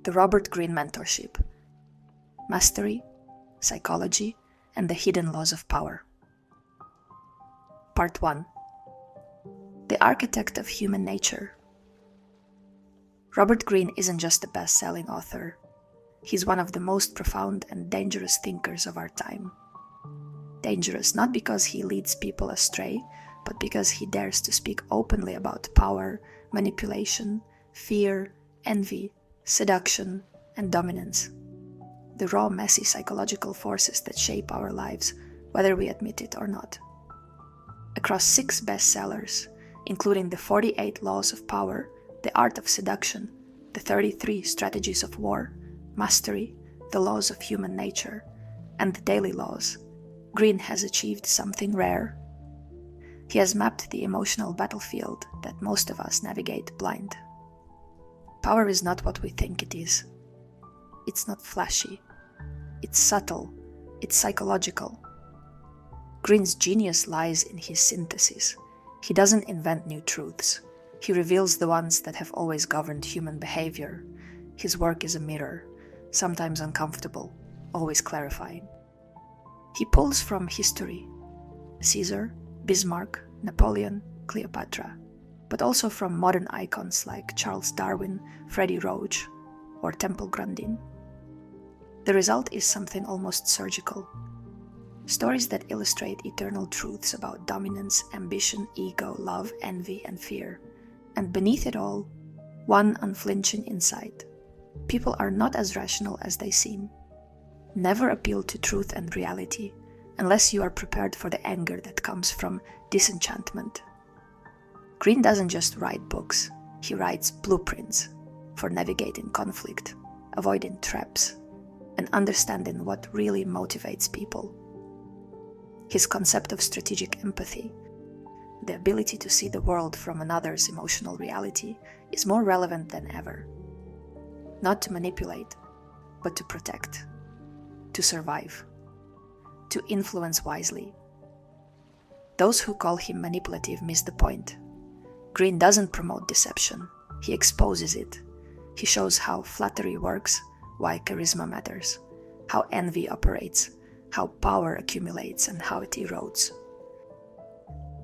The Robert Greene Mentorship, Mastery, Psychology, and the Hidden Laws of Power. Part 1. The Architect of Human Nature. Robert Greene isn't just a best-selling author. He's one of the most profound and dangerous thinkers of our time. Dangerous not because he leads people astray, but because he dares to speak openly about power, manipulation, fear, envy, seduction, and dominance. The raw, messy psychological forces that shape our lives, whether we admit it or not. Across 6 bestsellers, including the 48 Laws of Power, The Art of Seduction, the 33 Strategies of War, Mastery, The Laws of Human Nature, and the Daily Laws, Greene has achieved something rare. He has mapped the emotional battlefield that most of us navigate blind. Power is not what we think it is. It's not flashy. It's subtle. It's psychological. Greene's genius lies in his synthesis. He doesn't invent new truths. He reveals the ones that have always governed human behavior. His work is a mirror, sometimes uncomfortable, always clarifying. He pulls from history, Caesar, Bismarck, Napoleon, Cleopatra, but also from modern icons like Charles Darwin, Freddie Roach, or Temple Grandin. The result is something almost surgical. Stories that illustrate eternal truths about dominance, ambition, ego, love, envy, and fear. And beneath it all, one unflinching insight. People are not as rational as they seem. Never appeal to truth and reality, unless you are prepared for the anger that comes from disenchantment. Greene doesn't just write books, he writes blueprints for navigating conflict, avoiding traps, and understanding what really motivates people. His concept of strategic empathy, the ability to see the world from another's emotional reality, is more relevant than ever. Not to manipulate, but to protect, to survive, to influence wisely. Those who call him manipulative miss the point. Greene doesn't promote deception, he exposes it. He shows how flattery works, why charisma matters, how envy operates, how power accumulates, and how it erodes.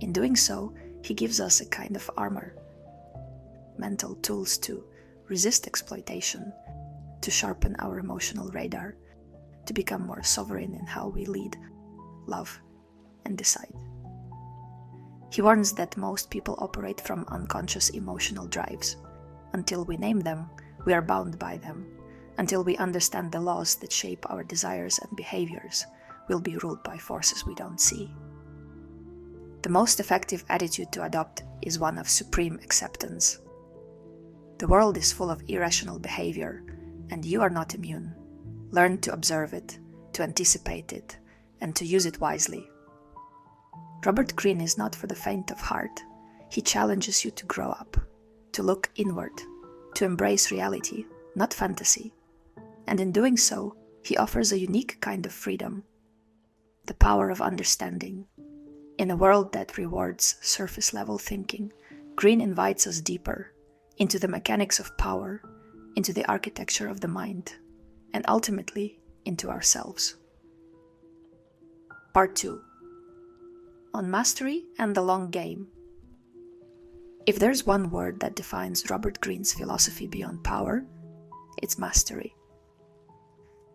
In doing so, he gives us a kind of armor, mental tools to resist exploitation, to sharpen our emotional radar, to become more sovereign in how we lead, love, and decide. He warns that most people operate from unconscious emotional drives. Until we name them, we are bound by them. Until we understand the laws that shape our desires and behaviors, we'll be ruled by forces we don't see. The most effective attitude to adopt is one of supreme acceptance. The world is full of irrational behavior, and you are not immune. Learn to observe it, to anticipate it, and to use it wisely. Robert Greene is not for the faint of heart. He challenges you to grow up, to look inward, to embrace reality, not fantasy. And in doing so, he offers a unique kind of freedom, the power of understanding. In a world that rewards surface-level thinking, Greene invites us deeper, into the mechanics of power, into the architecture of the mind, and ultimately, into ourselves. Part 2. On Mastery and the Long Game. If there's one word that defines Robert Greene's philosophy beyond power, it's mastery.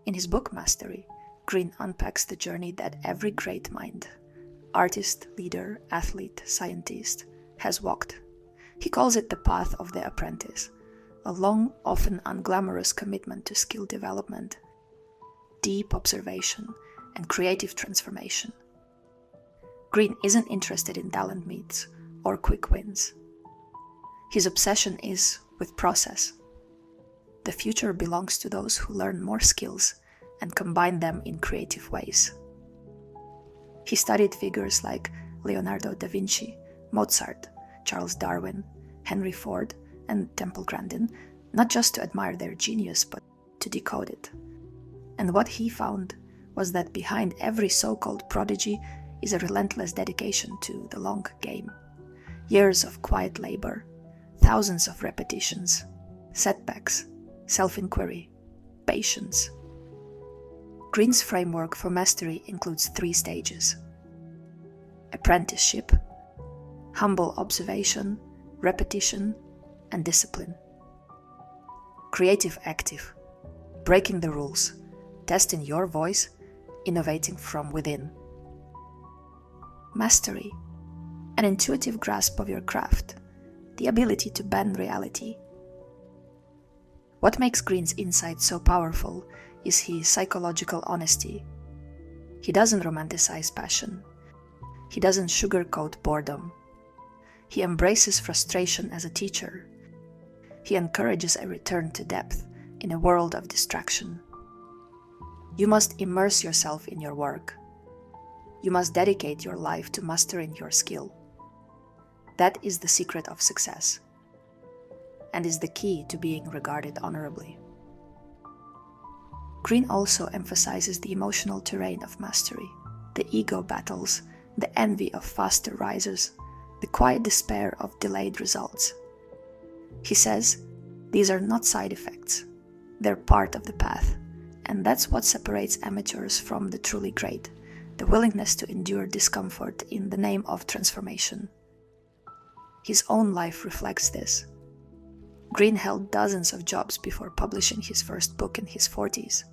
In his book Mastery, Greene unpacks the journey that every great mind, artist, leader, athlete, scientist, has walked. He calls it the path of the apprentice, a long, often unglamorous commitment to skill development, deep observation, and creative transformation. Greene isn't interested in talent meets or quick wins. His obsession is with process. The future belongs to those who learn more skills and combine them in creative ways. He studied figures like Leonardo da Vinci, Mozart, Charles Darwin, Henry Ford, and Temple Grandin, not just to admire their genius, but to decode it. And what he found was that behind every so-called prodigy is a relentless dedication to the long game. Years of quiet labor, thousands of repetitions, setbacks, self-inquiry, patience. Greene's framework for mastery includes 3 stages: apprenticeship, humble observation, repetition, and discipline. Creative active, breaking the rules, testing your voice, innovating from within. Mastery, an intuitive grasp of your craft, the ability to bend reality. What makes Greene's insight so powerful is his psychological honesty. He doesn't romanticize passion. He doesn't sugarcoat boredom. He embraces frustration as a teacher. He encourages a return to depth in a world of distraction. You must immerse yourself in your work. You must dedicate your life to mastering your skill. That is the secret of success, and is the key to being regarded honorably. Greene also emphasizes the emotional terrain of mastery, the ego battles, the envy of faster risers, the quiet despair of delayed results. He says, these are not side effects, they're part of the path, and that's what separates amateurs from the truly great, the willingness to endure discomfort in the name of transformation. His own life reflects this. Greene held dozens of jobs before publishing his first book in his 40s.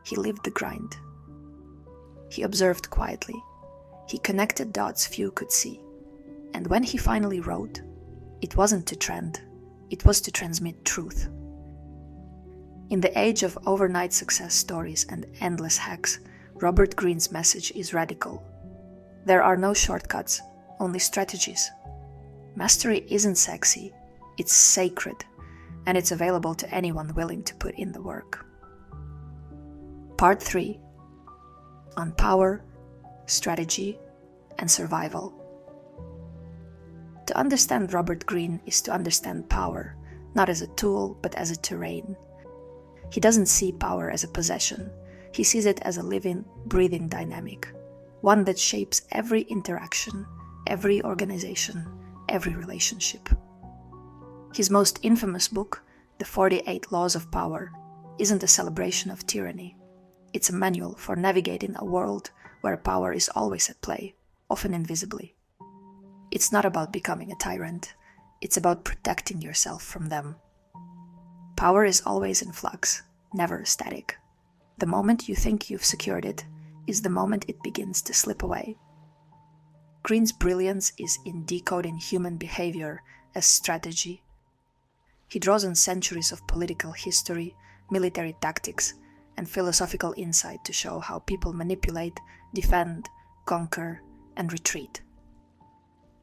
He lived the grind. He observed quietly. He connected dots few could see. And when he finally wrote, it wasn't to trend, it was to transmit truth. In the age of overnight success stories and endless hacks, Robert Greene's message is radical. There are no shortcuts, only strategies. Mastery isn't sexy, it's sacred, and it's available to anyone willing to put in the work. Part 3. On power, strategy, and survival. To understand Robert Greene is to understand power, not as a tool, but as a terrain. He doesn't see power as a possession. He sees it as a living, breathing dynamic, one that shapes every interaction, every organization, every relationship. His most infamous book, The 48 Laws of Power, isn't a celebration of tyranny. It's a manual for navigating a world where power is always at play, often invisibly. It's not about becoming a tyrant, it's about protecting yourself from them. Power is always in flux, never static. The moment you think you've secured it is the moment it begins to slip away. Greene's brilliance is in decoding human behavior as strategy. He draws on centuries of political history, military tactics, and philosophical insight to show how people manipulate, defend, conquer, and retreat.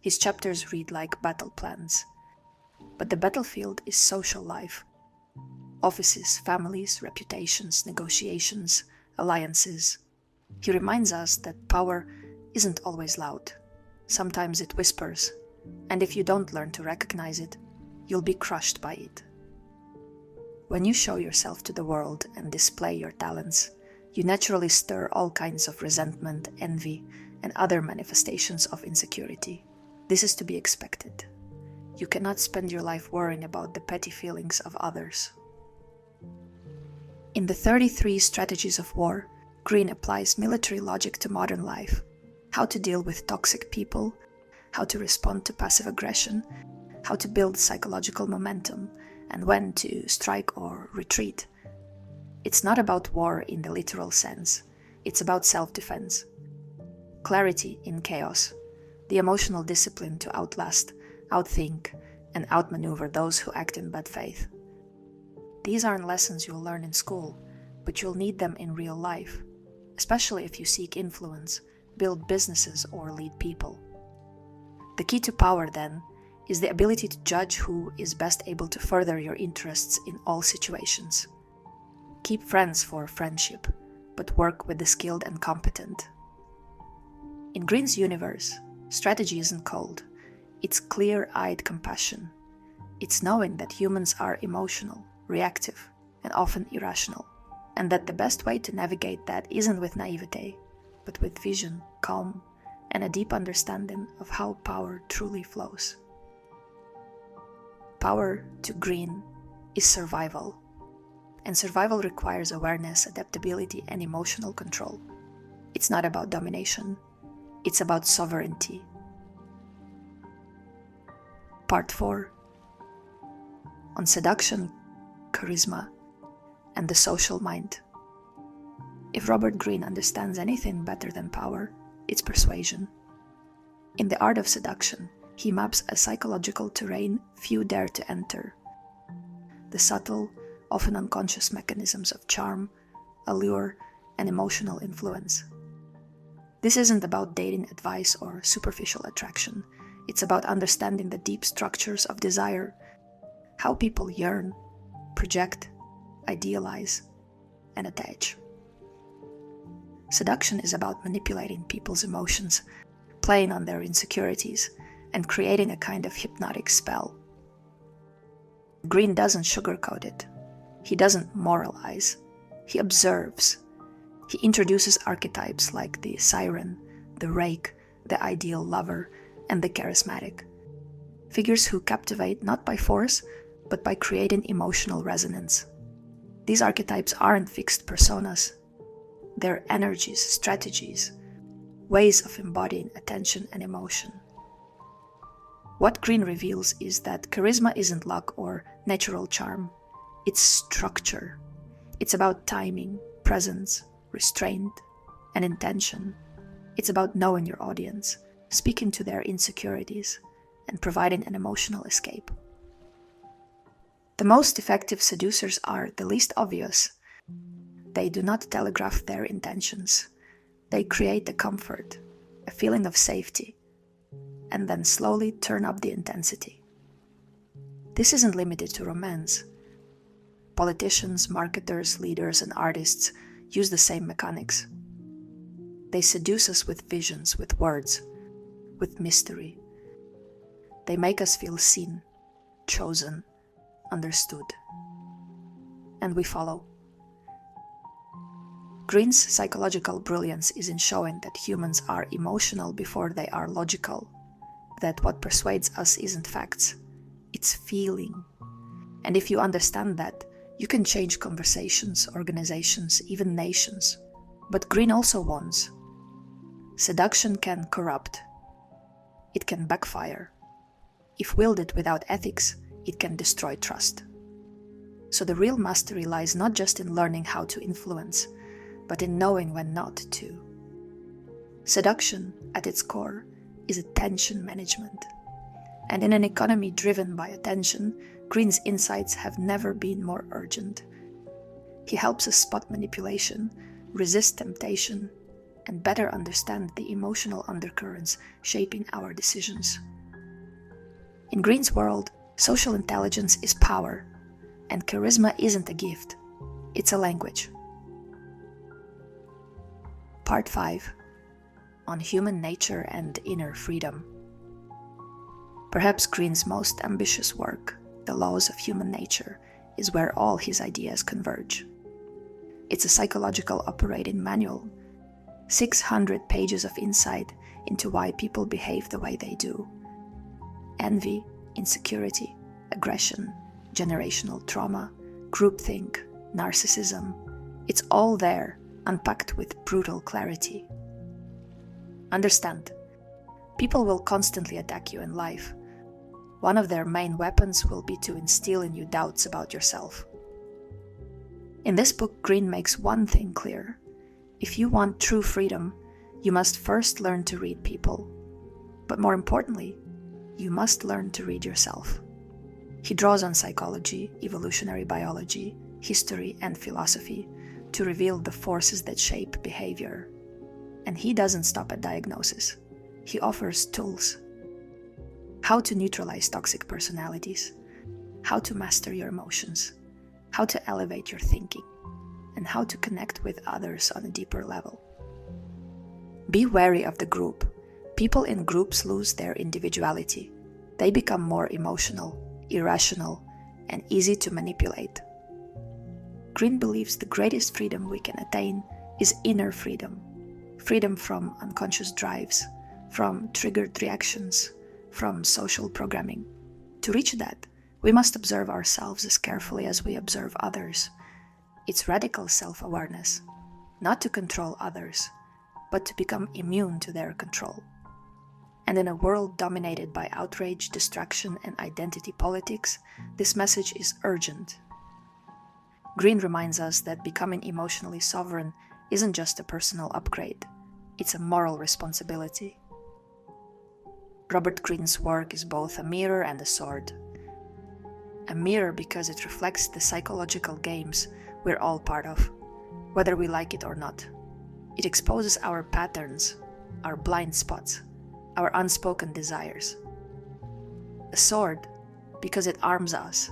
His chapters read like battle plans. But the battlefield is social life. Offices, families, reputations, negotiations, alliances. He reminds us that power isn't always loud. Sometimes it whispers, and if you don't learn to recognize it, you'll be crushed by it. When you show yourself to the world and display your talents, you naturally stir all kinds of resentment, envy, and other manifestations of insecurity. This is to be expected. You cannot spend your life worrying about the petty feelings of others. In the 33 Strategies of War, Greene applies military logic to modern life, how to deal with toxic people, how to respond to passive aggression, how to build psychological momentum, and when to strike or retreat. It's not about war in the literal sense, it's about self-defense. Clarity in chaos, the emotional discipline to outlast, outthink, and outmaneuver those who act in bad faith. These aren't lessons you'll learn in school, but you'll need them in real life, especially if you seek influence, build businesses, or lead people. The key to power, then, is the ability to judge who is best able to further your interests in all situations. Keep friends for friendship, but work with the skilled and competent. In Greene's universe, strategy isn't cold, it's clear-eyed compassion. It's knowing that humans are emotional, reactive, and often irrational, and that the best way to navigate that isn't with naivete, but with vision, calm, and a deep understanding of how power truly flows. Power, to Greene, is survival, and survival requires awareness, adaptability, and emotional control. It's not about domination, it's about sovereignty. Part 4. On seduction, charisma, and the social mind. If Robert Greene understands anything better than power, it's persuasion. In The Art of Seduction, he maps a psychological terrain few dare to enter. The subtle, often unconscious mechanisms of charm, allure, and emotional influence. This isn't about dating advice or superficial attraction. It's about understanding the deep structures of desire, how people yearn, project, idealize, and attach. Seduction is about manipulating people's emotions, playing on their insecurities, and creating a kind of hypnotic spell. Greene doesn't sugarcoat it. He doesn't moralize. He observes. He introduces archetypes like the siren, the rake, the ideal lover, and the charismatic. Figures who captivate not by force, but by creating emotional resonance. These archetypes aren't fixed personas. They're energies, strategies, ways of embodying attention and emotion. What Greene reveals is that charisma isn't luck or natural charm. It's structure. It's about timing, presence, restraint, and intention. It's about knowing your audience, speaking to their insecurities, and providing an emotional escape. The most effective seducers are the least obvious. They do not telegraph their intentions. They create a comfort, a feeling of safety, and then slowly turn up the intensity. This isn't limited to romance. Politicians, marketers, leaders, and artists use the same mechanics. They seduce us with visions, with words, with mystery. They make us feel seen, chosen, understood. And we follow. Greene's psychological brilliance is in showing that humans are emotional before they are logical, that what persuades us isn't facts, it's feeling. And if you understand that, you can change conversations, organizations, even nations. But Greene also warns. Seduction can corrupt. It can backfire. If wielded without ethics, it can destroy trust. So the real mastery lies not just in learning how to influence, but in knowing when not to. Seduction, at its core, is attention management. And in an economy driven by attention, Greene's insights have never been more urgent. He helps us spot manipulation, resist temptation, and better understand the emotional undercurrents shaping our decisions. In Greene's world, social intelligence is power, and charisma isn't a gift, it's a language. Part 5. On human nature and inner freedom. Perhaps Greene's most ambitious work, The Laws of Human Nature, is where all his ideas converge. It's a psychological operating manual, 600 pages of insight into why people behave the way they do. Envy, insecurity, aggression, generational trauma, groupthink, narcissism, it's all there, unpacked with brutal clarity. Understand, people will constantly attack you in life. One of their main weapons will be to instill in you doubts about yourself. In this book, Greene makes one thing clear. If you want true freedom, you must first learn to read people. But more importantly, you must learn to read yourself. He draws on psychology, evolutionary biology, history, and philosophy to reveal the forces that shape behavior. And he doesn't stop at diagnosis. He offers tools. How to neutralize toxic personalities, how to master your emotions, how to elevate your thinking, and how to connect with others on a deeper level. Be wary of the group. People in groups lose their individuality. They become more emotional, irrational, and easy to manipulate. Greene believes the greatest freedom we can attain is inner freedom. Freedom from unconscious drives, from triggered reactions, from social programming. To reach that, we must observe ourselves as carefully as we observe others. It's radical self-awareness, not to control others, but to become immune to their control. And in a world dominated by outrage, distraction, and identity politics, this message is urgent. Greene reminds us that becoming emotionally sovereign isn't just a personal upgrade, it's a moral responsibility. Robert Greene's work is both a mirror and a sword. A mirror because it reflects the psychological games we're all part of, whether we like it or not. It exposes our patterns, our blind spots, our unspoken desires. A sword because it arms us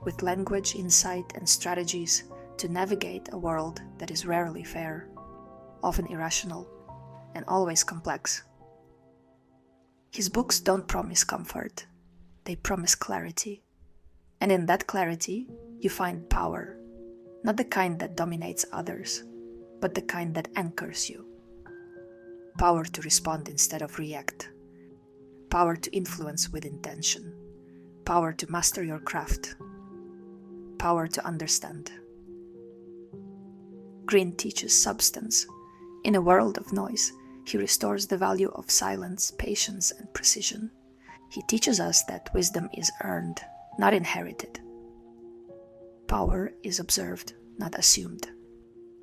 with language, insight, and strategies to navigate a world that is rarely fair, often irrational, and always complex. His books don't promise comfort, they promise clarity. And in that clarity, you find power, not the kind that dominates others, but the kind that anchors you. Power to respond instead of react. Power to influence with intention. Power to master your craft. Power to understand. Greene teaches substance. In a world of noise, he restores the value of silence, patience, and precision. He teaches us that wisdom is earned, not inherited. Power is observed, not assumed.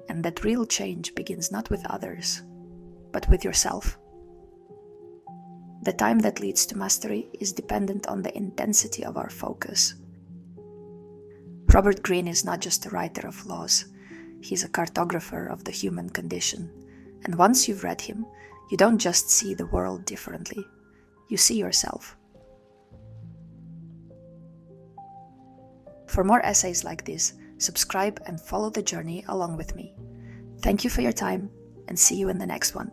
And that real change begins not with others, but with yourself. The time that leads to mastery is dependent on the intensity of our focus. Robert Greene is not just a writer of laws, he's a cartographer of the human condition. And once you've read him, you don't just see the world differently, you see yourself. For more essays like this, subscribe and follow the journey along with me. Thank you for your time, and see you in the next one.